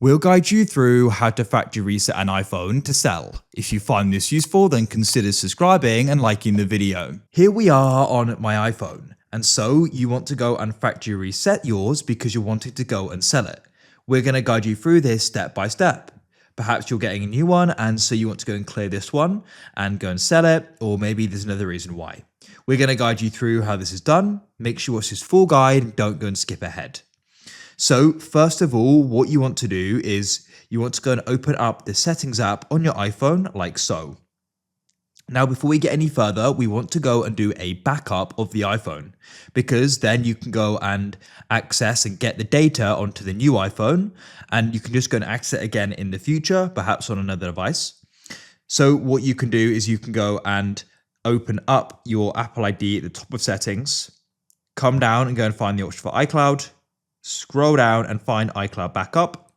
We'll guide you through how to factory reset an iPhone to sell. If you find this useful, then consider subscribing and liking the video. Here we are on my iPhone, and so you want to go and factory reset yours because you're wanting to go and sell it. We're going to guide you through this step by step. Perhaps you're getting a new one, and so you want to go and clear this one and go and sell it, or maybe there's another reason why. We're going to guide you through how this is done. Make sure you watch this full guide and don't go and skip ahead. So first of all, what you want to do is you want to go and open up the settings app on your iPhone like so. Now, before we get any further, we want to go and do a backup of the iPhone because then you can go and access and get the data onto the new iPhone, and you can just go and access it again in the future, perhaps on another device. So what you can do is you can go and open up your Apple ID at the top of settings, come down and go and find the option for iCloud, scroll down and find iCloud Backup.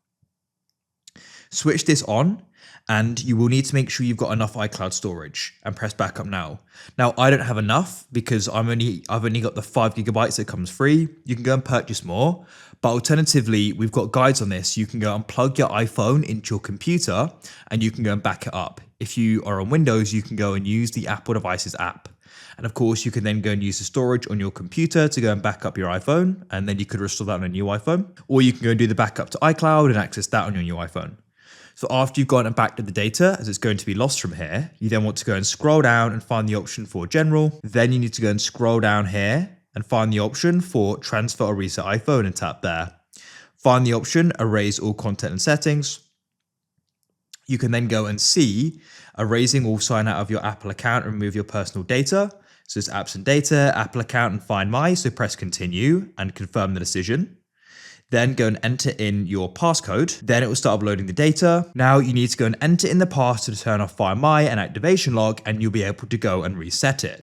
Switch this on, and you will need to make sure you've got enough iCloud storage and press backup now. Now, I don't have enough because I've only got the 5 gigabytes that comes free. You can go and purchase more, but alternatively, we've got guides on this. You can go and plug your iPhone into your computer and you can go and back it up. If you are on Windows, you can go and use the Apple Devices app. And of course, you can then go and use the storage on your computer to go and back up your iPhone, and then you could restore that on a new iPhone. Or you can go and do the backup to iCloud and access that on your new iPhone. So after you've gone and backed up the data, as it's going to be lost from here, you then want to go and scroll down and find the option for General. Then you need to go and scroll down here and find the option for Transfer or Reset iPhone and tap there. Find the option Erase All Content and Settings. You can then go and see erasing all sign out of your Apple account and remove your personal data. So it's apps and data, Apple account and Find My. So press continue and confirm the decision. Then go and enter in your passcode. Then it will start uploading the data. Now you need to go and enter in the pass to turn off Find My and activation log, and you'll be able to go and reset it.